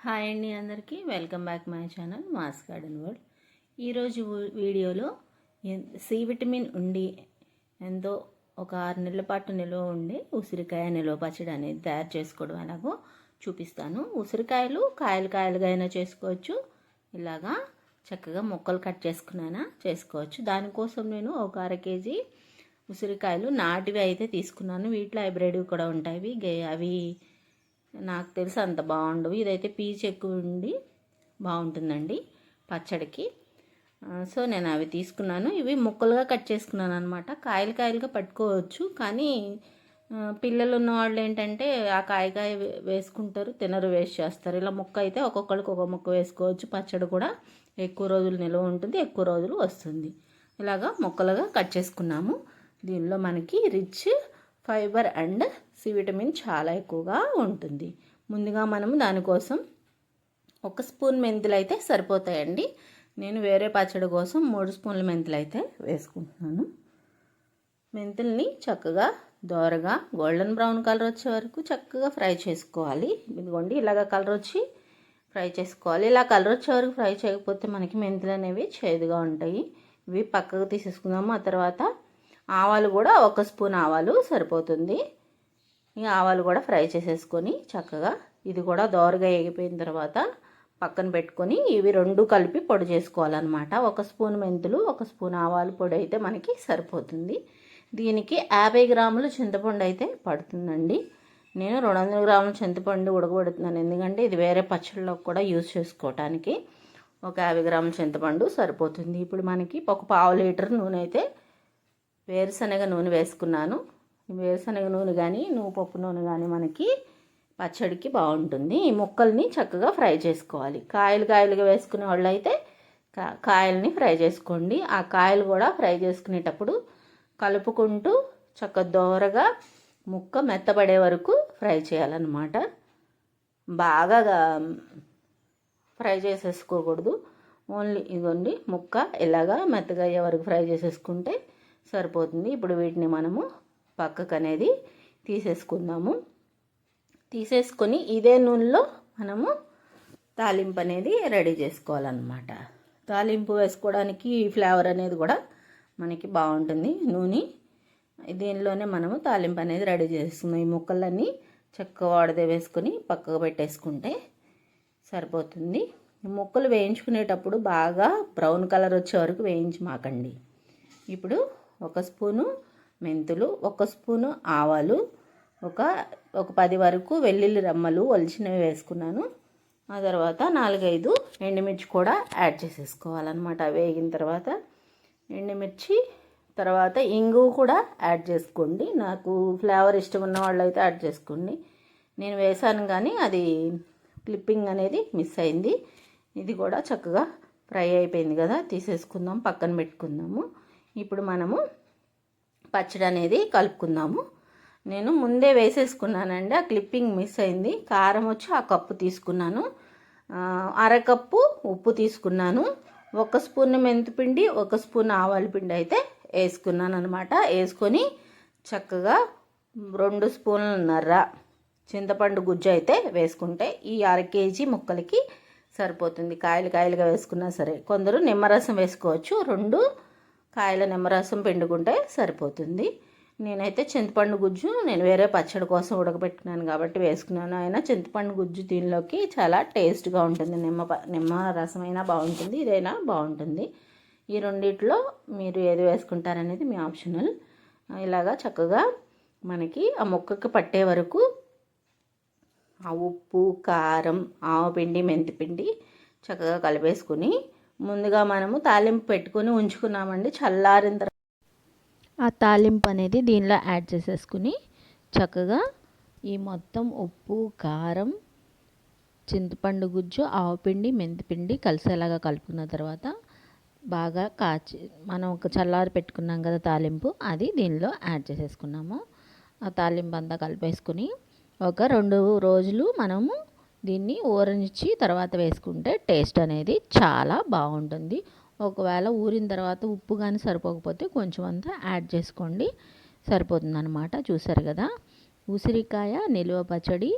Hi అండి, అందరికీ welcome back my channel MOS garden world. ఈరోజు వీడియోలో సి విటమిన్ ఉండి ఎంతో ఒక 6 నెలల పాటు నిల్వ ఉండే ఉసిరికాయ నిల్వ పచ్చడి అనేది తయారు చేసుకోవడం ఎలాగో చూపిస్తాను. ఉసిరికాయలు కాయలుగా అయినా చేసుకోవచ్చు, ఇలాగా చక్కగా ముక్కలు కట్ చేసుకోవచ్చు. దానికోసం నేను ఒక 1/2 కేజీ ఉసిరికాయలు నాటివి అయితే తీసుకున్నాను. వీటిలో హైబ్రిడ్ కూడా ఉంటాయి, అవి నాకు తెలిసి అంత బాగుండవు. ఇదైతే పీచు ఎక్కువ ఉండి బాగుంటుందండి పచ్చడికి. సో నేను అవి తీసుకున్నాను. ఇవి ముక్కలుగా కట్ చేసుకున్నాను అనమాట. కాయలుగా పట్టుకోవచ్చు, కానీ పిల్లలు ఉన్న వాళ్ళు ఏంటంటే ఆ కాయ వేసుకుంటారు, తినరు, వేస్ట్ చేస్తారు. ఇలా ముక్క అయితే ఒక్కొక్కరికి ఒక ముక్క వేసుకోవచ్చు. పచ్చడి కూడా ఎక్కువ రోజులు నిల్వ ఉంటుంది, ఎక్కువ రోజులు వస్తుంది. ఇలాగా ముక్కలుగా కట్ చేసుకున్నాము. దీనిలో మనకి rich fibre and C vitamin చాలా ఎక్కువగా ఉంటుంది. ముందుగా మనము దానికోసం 1 స్పూన్ మెంతులు అయితే సరిపోతాయండి. నేను వేరే పచ్చడి కోసం 3 స్పూన్ల మెంతులు అయితే వేసుకుంటున్నాను. మెంతుల్ని చక్కగా దోరగా గోల్డెన్ బ్రౌన్ కలర్ వచ్చే వరకు చక్కగా ఫ్రై చేసుకోవాలి. ఇదిగోండి, ఇలాగ కలర్ వచ్చి ఫ్రై చేసుకోవాలి. ఇలా కలర్ వచ్చే వరకు ఫ్రై చేయకపోతే మనకి మెంతులు అనేవి చేదుగా ఉంటాయి. ఇవి పక్కకు తీసేసుకుందాము. ఆ తర్వాత ఆవాలు కూడా 1 స్పూన్ ఆవాలు సరిపోతుంది. ఈ ఆవాలు కూడా ఫ్రై చేసేసుకొని చక్కగా ఇది కూడా దోరగా వేగిపోయిన తర్వాత పక్కన పెట్టుకొని ఇవి 2 కలిపి పొడి చేసుకోవాలన్నమాట. 1 స్పూన్ మెంతులు, 1 స్పూన్ ఆవాలు పొడి అయితే మనకి సరిపోతుంది. దీనికి 50 గ్రాములు చింతపండు అయితే పడుతుందండి. నేను 200 గ్రాముల చింతపండు ఉడకబెడుతున్నాను, ఎందుకంటే ఇది వేరే పచ్చళ్ళలో కూడా యూజ్ చేసుకోవటానికి. ఒక 50 గ్రాముల చింతపండు సరిపోతుంది. ఇప్పుడు మనకి ఒక 1/2 లీటర్ నూనె అయితే వేరుశనగ నూనె వేసుకున్నాను. వేరుశనగ నూనె కానీ నువ్వుపప్పు నూనె కానీ మనకి పచ్చడికి బాగుంటుంది. ఈ ముక్కల్ని చక్కగా ఫ్రై చేసుకోవాలి. కాయలుగా వేసుకునే వాళ్ళు అయితే కాయల్ని ఫ్రై చేసుకోండి. ఆ కాయలు కూడా ఫ్రై చేసుకునేటప్పుడు కలుపుకుంటూ చక్కగా దోరగా ముక్క మెత్తబడే వరకు ఫ్రై చేయాలన్నమాట. బాగా ఫ్రై చేసేసుకోకూడదు. ఓన్లీ ఇదిగోండి, ముక్క ఇలాగా మెత్తగా అయ్యే వరకు ఫ్రై చేసేసుకుంటే సరిపోతుంది. ఇప్పుడు వీటిని మనము పక్కకు అనేది తీసేసుకుందాము. తీసేసుకొని ఇదే నూనెలో మనము తాలింపు అనేది రెడీ చేసుకోవాలన్నమాట. తాలింపు వేసుకోవడానికి ఫ్లేవర్ అనేది కూడా మనకి బాగుంటుంది. నూనె దీనిలోనే మనము తాలింపు అనేది రెడీ చేస్తున్నాం. ఈ ముక్కలన్నీ చక్కగా వాడదే వేసుకొని పక్కకు పెట్టేసుకుంటే సరిపోతుంది. ఈ ముక్కలు వేయించుకునేటప్పుడు బాగా బ్రౌన్ కలర్ వచ్చే వరకు వేయించమాకండి. ఇప్పుడు 1 స్పూను మెంతులు, 1 స్పూను ఆవాలు, ఒక 10 వరకు వెల్లుల్లి రెమ్మలు ఒలిచినవి వేసుకున్నాను. ఆ తర్వాత 4-5 ఎండుమిర్చి కూడా యాడ్ చేసేసుకోవాలన్నమాట. వేగిన తర్వాత ఎండుమిర్చి, తర్వాత ఇంగువ కూడా యాడ్ చేసుకోండి. నాకు ఫ్లేవర్ ఇష్టం ఉన్న వాళ్ళు అయితే యాడ్ చేసుకోండి. నేను వేసాను కానీ అది క్లిప్పింగ్ అనేది మిస్ అయింది. ఇది కూడా చక్కగా ఫ్రై అయిపోయింది కదా, తీసేసుకుందాం, పక్కన పెట్టుకుందాము. ఇప్పుడు మనము పచ్చడి అనేది కలుపుకుందాము. నేను ముందే వేసేసుకున్నానండి, ఆ క్లిప్పింగ్ మిస్ అయింది. కారం వచ్చి 1 కప్పు తీసుకున్నాను, 1/2 కప్పు ఉప్పు తీసుకున్నాను, 1 స్పూన్ మెంతిపిండి, 1 స్పూన్ ఆవాల పిండి అయితే వేసుకున్నాను అనమాట. వేసుకొని చక్కగా 2 స్పూన్లన్నర చింతపండు గుజ్జు అయితే వేసుకుంటే ఈ 1/2 కేజీ ముక్కలకి సరిపోతుంది. కాయలుగా వేసుకున్నా సరే, కొందరు నిమ్మరసం వేసుకోవచ్చు. 2 కాయల నిమ్మరసం పిండుకుంటే సరిపోతుంది. నేనైతే చింతపండు గుజ్జు నేను వేరే పచ్చడి కోసం ఉడకబెట్టుకున్నాను కాబట్టి వేసుకున్నాను. అయినా చింతపండు గుజ్జు దీనిలోకి చాలా టేస్ట్గా ఉంటుంది. నిమ్మ రసమైనా బాగుంటుంది, ఇదైనా బాగుంటుంది. ఈ రెండిట్లో మీరు ఏది వేసుకుంటారనేది మీ ఆప్షనల్. ఇలాగా చక్కగా మనకి ఆ ముక్కకి పట్టే వరకు ఆ ఉప్పు, కారం, ఆవపిండి, మెంతిపిండి చక్కగా కలిపేసుకుని ముందుగా మనము తాలింపు పెట్టుకొని ఉంచుకున్నామండి. చల్లారిన తర్వాత ఆ తాలింపు అనేది దీనిలో యాడ్ చేసేసుకుని చక్కగా ఈ మొత్తం ఉప్పు, కారం, చింతపండు గుజ్జు, ఆవపిండి, మెంతిపిండి కలిసేలాగా కలుపుకున్న తర్వాత బాగా మనం ఒక చల్లారి పెట్టుకున్నాం కదా తాలింపు, అది దీనిలో యాడ్ చేసేసుకున్నాము. ఆ తాలింపు అంతా కలిపేసుకుని ఒక 2 రోజులు మనము దీన్ని ఊరనిచ్చి తర్వాత వేసుకుంటే టేస్ట్ అనేది చాలా బాగుంటుంది. ఒకవేళ ఊరిన తర్వాత ఉప్పు కానీ సరిపోకపోతే కొంచెం అంతా యాడ్ చేసుకోండి, సరిపోతుంది అనమాట. చూసారు కదా, ఉసిరికాయ నిల్వ పచ్చడి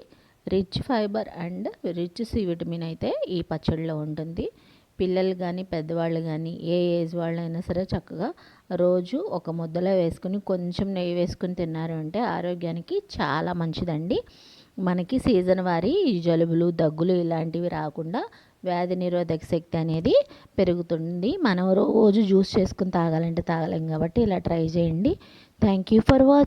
rich fibre and rich C vitamin అయితే ఈ పచ్చడిలో ఉంటుంది. పిల్లలు కానీ పెద్దవాళ్ళు కానీ ఏ ఏజ్ వాళ్ళైనా సరే చక్కగా రోజు ఒక ముద్దలో వేసుకుని కొంచెం నెయ్యి వేసుకుని తిన్నారు అంటే ఆరోగ్యానికి చాలా మంచిదండి. మనకి సీజన్ వారి జలుబులు దగ్గులు ఇలాంటివి రాకుండా వ్యాధి నిరోధక శక్తి అనేది పెరుగుతుంది. మనం రోజు జ్యూస్ చేసుకుని తాగాలంటే తాగలేం కాబట్టి ఇలా ట్రై చేయండి. Thank you for watching.